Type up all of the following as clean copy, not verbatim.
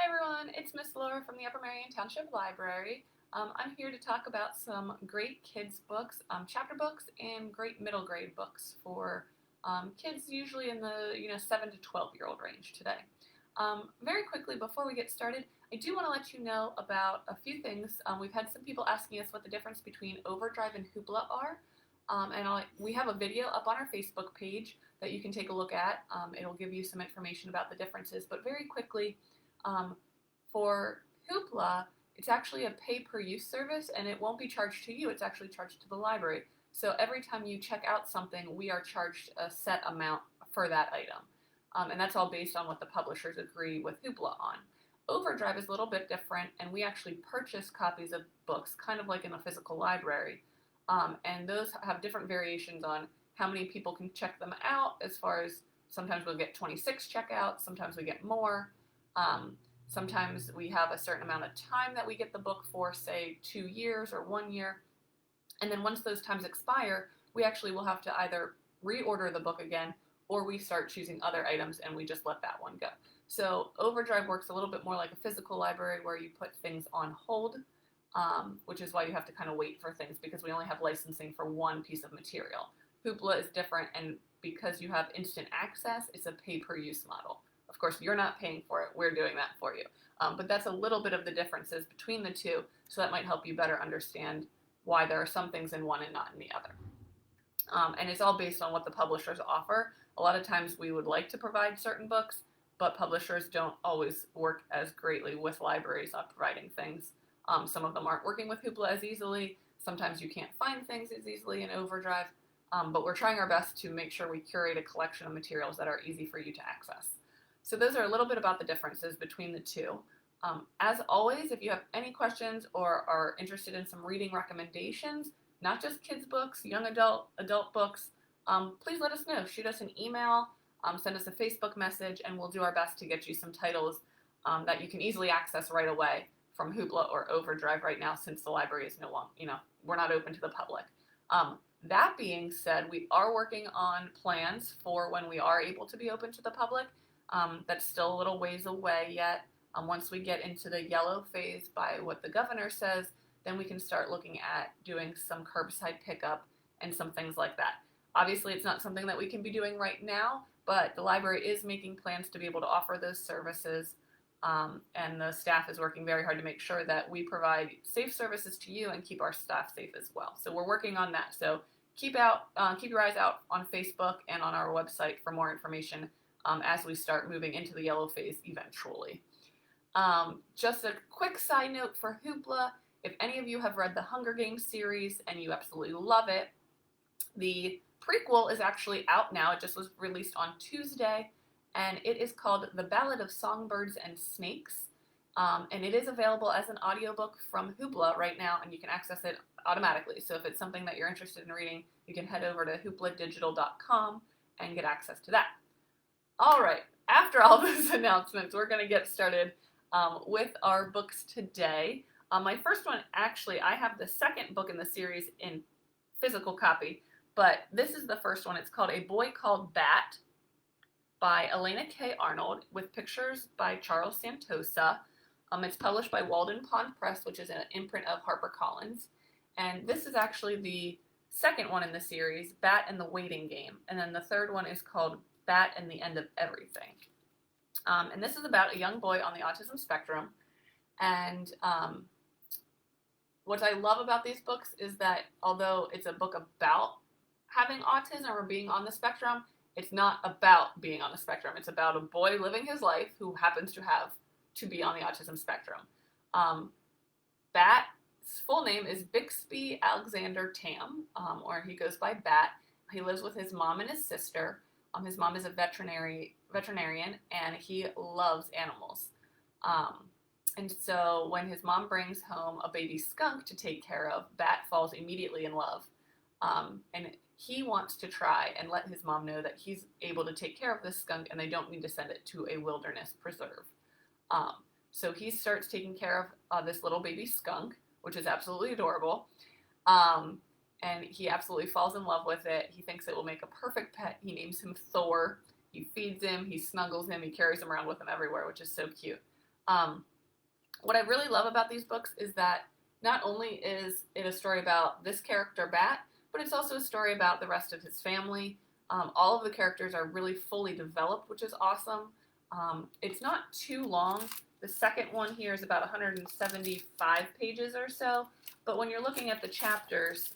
everyone, it's Miss Laura from the Upper Merion Township Library. I'm here to talk about some great kids books, chapter books, and great middle grade books for kids usually in the 7 to 12-year-old range today. Very quickly, before we get started, I do want to let you know about a few things. We've had some people asking us what the difference between Overdrive and Hoopla are. We have a video up on our Facebook page that you can take a look at. It'll give you some information about the differences, but very quickly, for Hoopla, it's actually a pay-per-use service, and it won't be charged to you, it's actually charged to the library. So every time you check out something, we are charged a set amount for that item. And that's all based on what the publishers agree with Hoopla on. Overdrive is a little bit different, and we actually purchase copies of books, kind of like in a physical library. And those have different variations on how many people can check them out, as far as sometimes we'll get 26 checkouts, sometimes we get more. Sometimes we have a certain amount of time that we get the book for, say 2 years or 1 year. And then once those times expire, we actually will have to either reorder the book again, or we start choosing other items and we just let that one go. So Overdrive works a little bit more like a physical library where you put things on hold, which is why you have to kind of wait for things because we only have licensing for one piece of material. Hoopla is different, and because you have instant access, it's a pay-per-use model. Of course, you're not paying for it, we're doing that for you. But that's a little bit of the differences between the two, so that might help you better understand why there are some things in one and not in the other. And it's all based on what the publishers offer. A lot of times we would like to provide certain books, but publishers don't always work as greatly with libraries on providing things. Some of them aren't working with Hoopla as easily. Sometimes you can't find things as easily in Overdrive. But we're trying our best to make sure we curate a collection of materials that are easy for you to access. So those are a little bit about the differences between the two. As always, if you have any questions or are interested in some reading recommendations, not just kids books, young adult books, please let us know. Shoot us an email, send us a Facebook message, and we'll do our best to get you some titles that you can easily access right away from Hoopla or Overdrive right now, since the library is no longer, we're not open to the public. That being said, we are working on plans for when we are able to be open to the public. That's still a little ways away yet. Once we get into the yellow phase by what the governor says, then we can start looking at doing some curbside pickup and some things like that. Obviously, it's not something that we can be doing right now, but the library is making plans to be able to offer those services, and the staff is working very hard to make sure that we provide safe services to you and keep our staff safe as well. So we're working on that. So keep your eyes out on Facebook and on our website for more information as we start moving into the yellow phase eventually. Just a quick side note for Hoopla, if any of you have read the Hunger Games series and you absolutely love it, the prequel is actually out now. It just was released on Tuesday, and it is called The Ballad of Songbirds and Snakes, and it is available as an audiobook from Hoopla right now, and you can access it automatically. So if it's something that you're interested in reading, you can head over to hoopladigital.com and get access to that. All right, after all those announcements, we're going to get started with our books today. My first one, actually, I have the second book in the series in physical copy, but this is the first one. It's called A Boy Called Bat by Elana K. Arnold, with pictures by Charles Santoso. It's published by Walden Pond Press, which is an imprint of HarperCollins. And this is actually the second one in the series, Bat and the Waiting Game. And then the third one is called Bat and the End of Everything. And this is about a young boy on the autism spectrum. And what I love about these books is that although it's a book about having autism or being on the spectrum, it's not about being on the spectrum. It's about a boy living his life who happens to be on the autism spectrum. Bat's full name is Bixby Alexander Tam, or he goes by Bat. He lives with his mom and his sister. His mom is a veterinarian, and he loves animals. And so when his mom brings home a baby skunk to take care of, Bat falls immediately in love. And he wants to try and let his mom know that he's able to take care of this skunk and they don't need to send it to a wilderness preserve. So he starts taking care of this little baby skunk, which is absolutely adorable. And he absolutely falls in love with it. He thinks it will make a perfect pet. He names him Thor. He feeds him, he snuggles him, he carries him around with him everywhere, which is so cute. What I really love about these books is that not only is it a story about this character, Bat, but it's also a story about the rest of his family. All of the characters are really fully developed, which is awesome. It's not too long. The second one here is about 175 pages or so, but when you're looking at the chapters,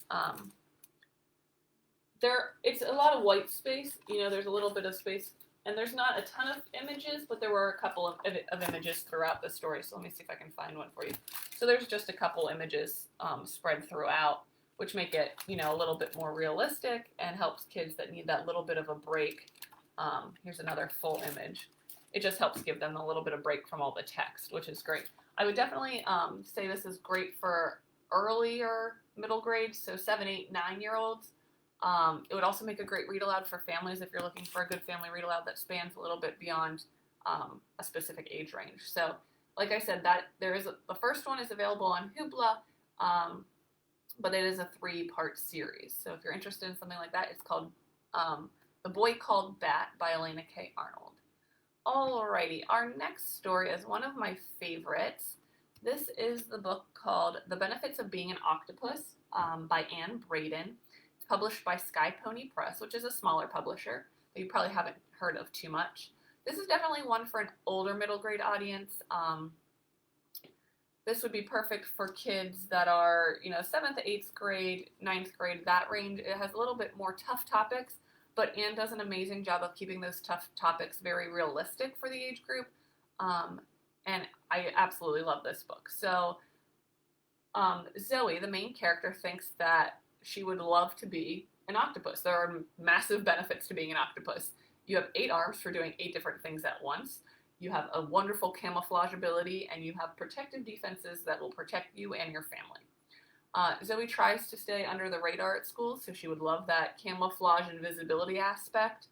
it's a lot of white space. There's a little bit of space, and there's not a ton of images, but there were a couple of images throughout the story. So let me see if I can find one for you. So there's just a couple images spread throughout, which make it, a little bit more realistic and helps kids that need that little bit of a break. Here's another full image. It just helps give them a little bit of break from all the text, which is great. I would definitely say this is great for earlier middle grades, so 7, 8, 9-year-olds. It would also make a great read aloud for families if you're looking for a good family read aloud that spans a little bit beyond a specific age range. So, like I said, the first one is available on Hoopla, but it is a 3-part series. So if you're interested in something like that, it's called The Boy Called Bat by Elana K. Arnold. Alrighty, our next story is one of my favorites. This is the book called The Benefits of Being an Octopus by Braden. It's published by Sky Pony Press, which is a smaller publisher that you probably haven't heard of too much. This is definitely one for an older middle grade audience. This would be perfect for kids that are, 7th, 8th grade, 9th grade, that range. It has a little bit more tough topics, but Anne does an amazing job of keeping those tough topics very realistic for the age group. And I absolutely love this book. So Zoe, the main character, thinks that she would love to be an octopus. There are massive benefits to being an octopus. You have 8 arms for doing 8 different things at once. You have a wonderful camouflage ability, and you have protective defenses that will protect you and your family. Zoe tries to stay under the radar at school, so she would love that camouflage and visibility aspect.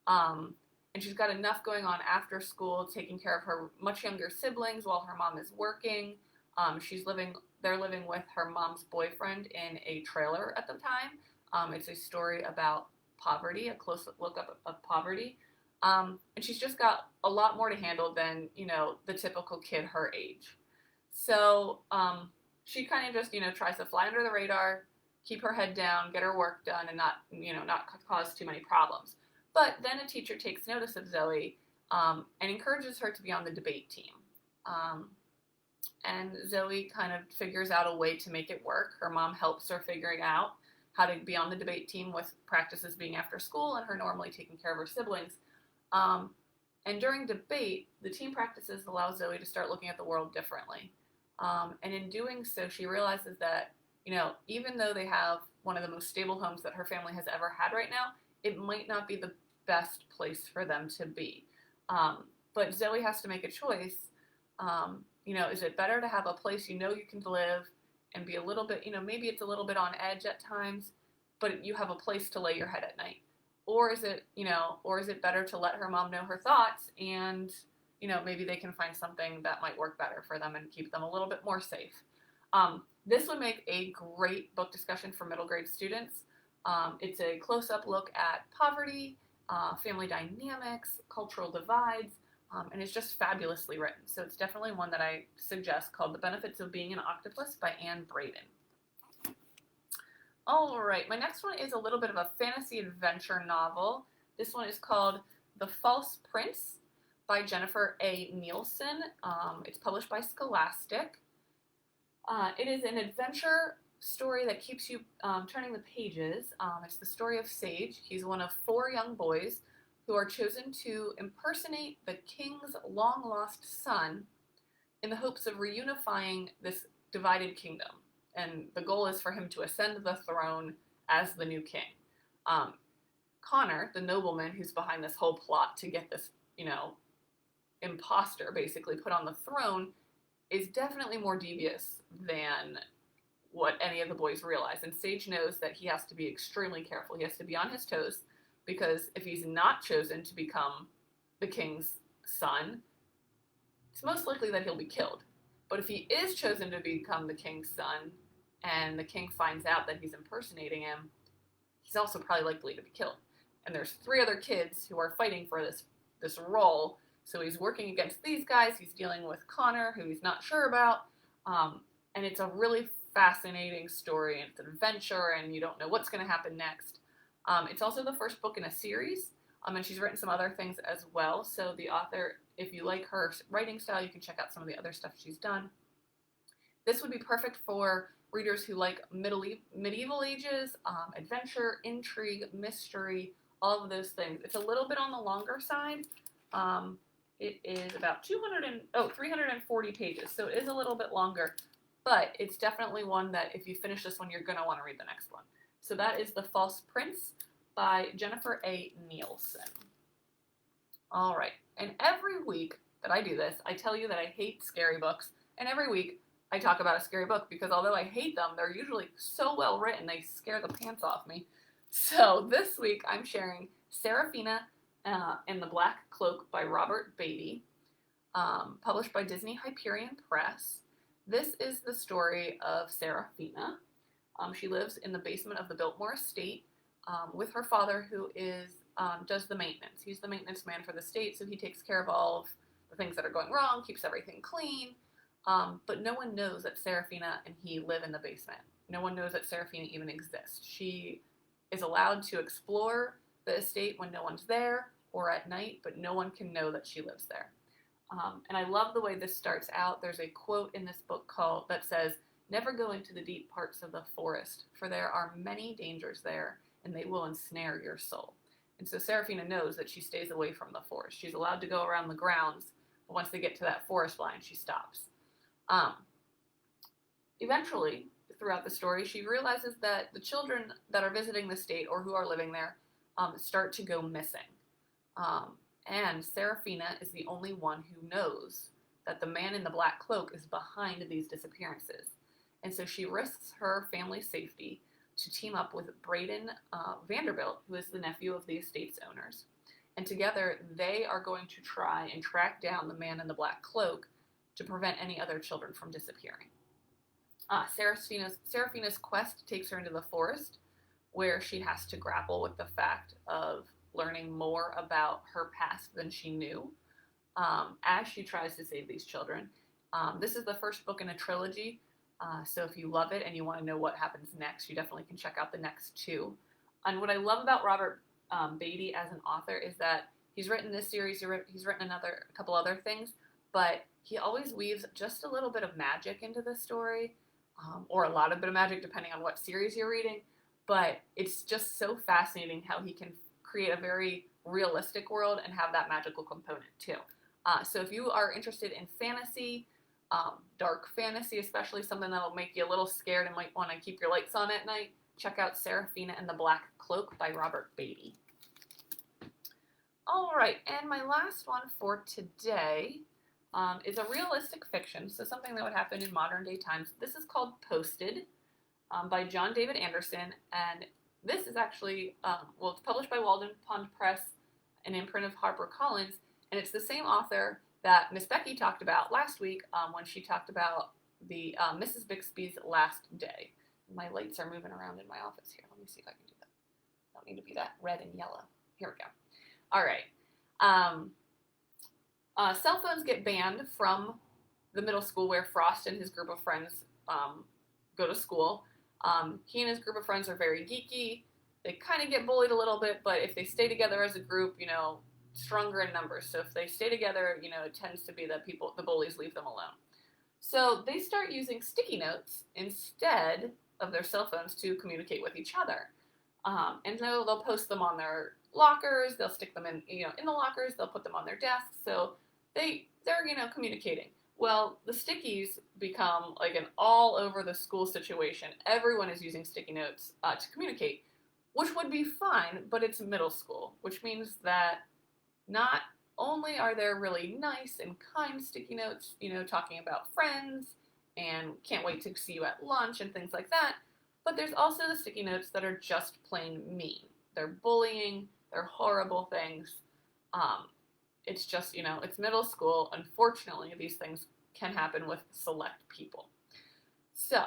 And she's got enough going on after school, taking care of her much younger siblings while her mom is working. They're living with her mom's boyfriend in a trailer at the time. It's a story about poverty, a close look up of poverty. And she's just got a lot more to handle than, the typical kid her age. So, she kind of just, tries to fly under the radar, keep her head down, get her work done, and not cause too many problems. But then a teacher takes notice of Zoe and encourages her to be on the debate team. And Zoe kind of figures out a way to make it work. Her mom helps her figuring out how to be on the debate team with practices being after school and her normally taking care of her siblings. And during debate, the team practices allow Zoe to start looking at the world differently. And in doing so, she realizes that, even though they have one of the most stable homes that her family has ever had right now, it might not be the best place for them to be. But Zoe has to make a choice. Is it better to have a place you can live and be a little bit, maybe it's a little bit on edge at times, but you have a place to lay your head at night? Or is it better to let her mom know her thoughts and, maybe they can find something that might work better for them and keep them a little bit more safe. This would make a great book discussion for middle grade students. It's a close-up look at poverty, family dynamics, cultural divides, and it's just fabulously written. So it's definitely one that I suggest, called The Benefits of Being an Octopus by Braden. All right, my next one is a little bit of a fantasy adventure novel. This one is called The False Prince by Jennifer A. Nielsen. It's published by Scholastic. It is an adventure story that keeps you turning the pages. It's the story of Sage. He's one of 4 young boys who are chosen to impersonate the king's long-lost son in the hopes of reunifying this divided kingdom. And the goal is for him to ascend the throne as the new king. Connor, the nobleman who's behind this whole plot to get this, imposter basically put on the throne, is definitely more devious than what any of the boys realize. And Sage knows that he has to be extremely careful. He has to be on his toes, because if he's not chosen to become the king's son, it's most likely that he'll be killed. But if he is chosen to become the king's son, and the king finds out that he's impersonating him, he's also probably likely to be killed. And there's 3 other kids who are fighting for this role, So he's working against these guys. He's dealing with Connor, who he's not sure about. And it's a really fascinating story, and it's an adventure, and you don't know what's going to happen next. It's also the first book in a series, and she's written some other things as well. So the author, if you like her writing style, you can check out some of the other stuff she's done. This would be perfect for readers who like medieval ages, adventure, intrigue, mystery, all of those things. It's a little bit on the longer side. It is about 340 pages, so it is a little bit longer, but it's definitely one that if you finish this one, you're going to want to read the next one. So that is The False Prince by Jennifer A. Nielsen. All right, and every week that I do this, I tell you that I hate scary books, and every week I talk about a scary book because although I hate them, they're usually so well written, they scare the pants off me. So this week I'm sharing Serafina and the Black Cloak by Robert Beatty, published by Disney Hyperion Press. This is the story of Serafina. She lives in the basement of the Biltmore estate with her father, who does the maintenance. He's the maintenance man for the estate, so he takes care of all of the things that are going wrong, keeps everything clean. But no one knows that Serafina and he live in the basement. No one knows that Serafina even exists. She is allowed to explore the estate when no one's there or at night, but no one can know that she lives there. And I love the way this starts out. There's a quote in this book that says, "Never go into the deep parts of the forest, for there are many dangers there, and they will ensnare your soul." And so Serafina knows that she stays away from the forest. She's allowed to go around the grounds, but once they get to that forest line, she stops. Eventually, throughout the story, she realizes that the children that are visiting the state or who are living there start to go missing. And Serafina is the only one who knows that the man in the black cloak is behind these disappearances. And so she risks her family's safety to team up with Braden Vanderbilt, who is the nephew of the estate's owners. And together, they are going to try and track down the man in the black cloak to prevent any other children from disappearing. Serafina's quest takes her into the forest, where she has to grapple with the fact of learning more about her past than she knew as she tries to save these children. This is the first book in a trilogy, so if you love it and you want to know what happens next, you definitely can check out the next two. And what I love about Robert Beatty as an author is that he's written this series, he's written a couple other things, but he always weaves just a little bit of magic into the story, or a lot of bit of magic depending on what series you're reading, but it's just so fascinating how he can create a very realistic world and have that magical component too. So if you are interested in fantasy, dark fantasy, especially something that'll make you a little scared and might want to keep your lights on at night, check out Serafina and the Black Cloak by Robert Beatty. All right, and my last one for today is a realistic fiction, so something that would happen in modern day times. This is called Posted by John David Anderson, and this is actually, it's published by Walden Pond Press, an imprint of HarperCollins, and it's the same author that Miss Becky talked about last week when she talked about the Mrs. Bixby's Last Day. My lights are moving around in my office here. Let me see if I can do that. Don't need to be that red and yellow. Here we go. All right. Cell phones get banned from the middle school where Frost and his group of friends go to school. He and his group of friends are very geeky. They kind of get bullied a little bit, but if they stay together as a group, stronger in numbers. So if they stay together, it tends to be that the bullies leave them alone. So they start using sticky notes instead of their cell phones to communicate with each other. And so they'll post them on their lockers. They'll stick them in the lockers. They'll put them on their desks. So they're communicating. Well, the stickies become like an all over the school situation. Everyone is using sticky notes to communicate, which would be fine, but it's middle school, which means that not only are there really nice and kind sticky notes, talking about friends and can't wait to see you at lunch and things like that, but there's also the sticky notes that are just plain mean. They're bullying, they're horrible things. It's just, it's middle school. Unfortunately, these things can happen with select people. So,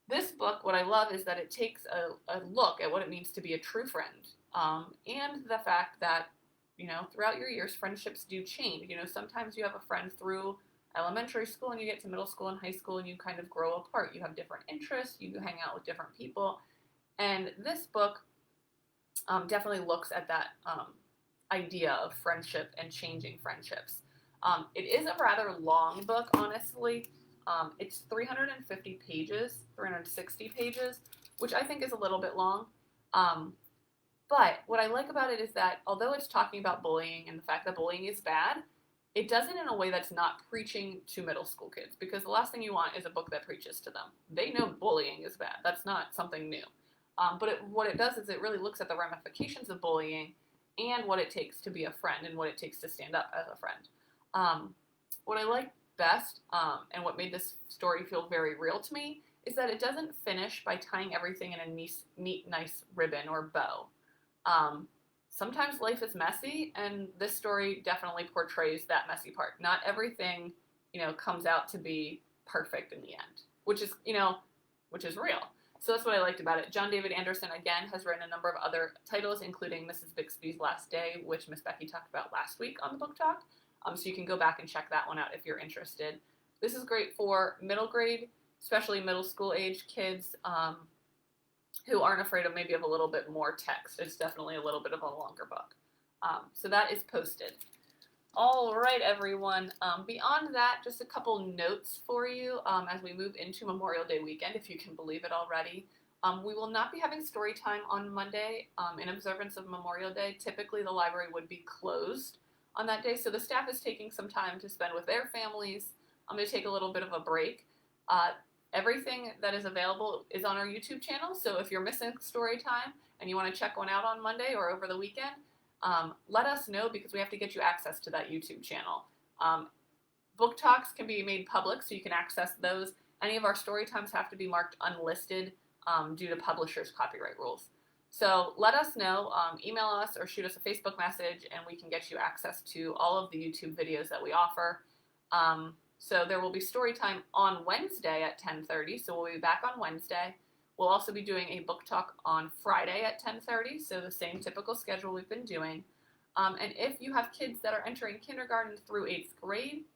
this book, what I love is that it takes a look at what it means to be a true friend, and the fact that throughout your years, friendships do change. Sometimes you have a friend through elementary school and you get to middle school and high school and you kind of grow apart. You have different interests, you hang out with different people. And this book definitely looks at that idea of friendship and changing friendships. It is a rather long book, honestly. It's 350 pages, 360 pages, which I think is a little bit long. But what I like about it is that although it's talking about bullying and the fact that bullying is bad, it does it in a way that's not preaching to middle school kids, because the last thing you want is a book that preaches to them. They know bullying is bad. That's not something new. But what it does is it really looks at the ramifications of bullying and what it takes to be a friend and what it takes to stand up as a friend. What I like best and what made this story feel very real to me is that it doesn't finish by tying everything in a neat, nice ribbon or bow. Sometimes life is messy, and this story definitely portrays that messy part. Not everything, comes out to be perfect in the end, which is real. So that's what I liked about it. John David Anderson, again, has written a number of other titles, including Mrs. Bixby's Last Day, which Miss Becky talked about last week on the Book Talk. So you can go back and check that one out if you're interested. This is great for middle grade, especially middle school age kids, who aren't afraid of maybe of a little bit more text. It's definitely a little bit of a longer book. So that is posted. All right, everyone. Beyond that, just a couple notes for you as we move into Memorial Day weekend, if you can believe it already. We will not be having story time on Monday in observance of Memorial Day. Typically, the library would be closed on that day, so the staff is taking some time to spend with their families. I'm going to take a little bit of a break. Everything that is available is on our YouTube channel, so if you're missing story time and you want to check one out on Monday or over the weekend, let us know, because we have to get you access to that YouTube channel. Book talks can be made public, so you can access those. Any of our story times have to be marked unlisted due to publishers' copyright rules. So let us know, email us or shoot us a Facebook message, and we can get you access to all of the YouTube videos that we offer. So there will be story time on Wednesday at 10:30, so we'll be back on Wednesday. We'll also be doing a book talk on Friday at 10:30, so the same typical schedule we've been doing. And if you have kids that are entering kindergarten through 8th grade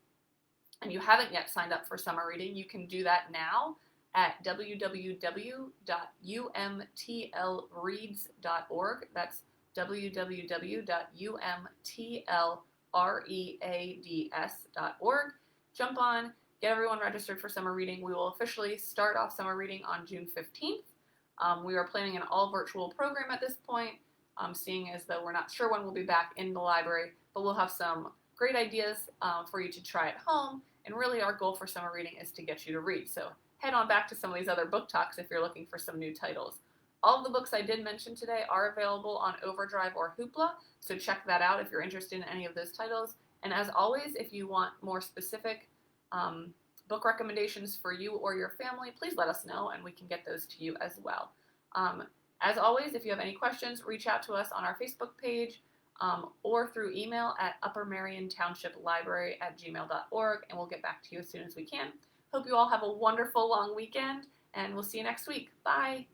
and you haven't yet signed up for summer reading, you can do that now at www.umtlreads.org. That's www.umtlreads.org. Jump on, get everyone registered for summer reading. We will officially start off summer reading on June 15th. We are planning an all-virtual program at this point, seeing as though we're not sure when we'll be back in the library, but we'll have some great ideas for you to try at home, and really our goal for summer reading is to get you to read. So head on back to some of these other book talks if you're looking for some new titles. All of the books I did mention today are available on Overdrive or Hoopla, so check that out if you're interested in any of those titles. And as always, if you want more specific book recommendations for you or your family, please let us know and we can get those to you as well. As always, if you have any questions, reach out to us on our Facebook page or through email at uppermeriontownship.library@gmail.org, and we'll get back to you as soon as we can. Hope you all have a wonderful long weekend, and we'll see you next week. Bye!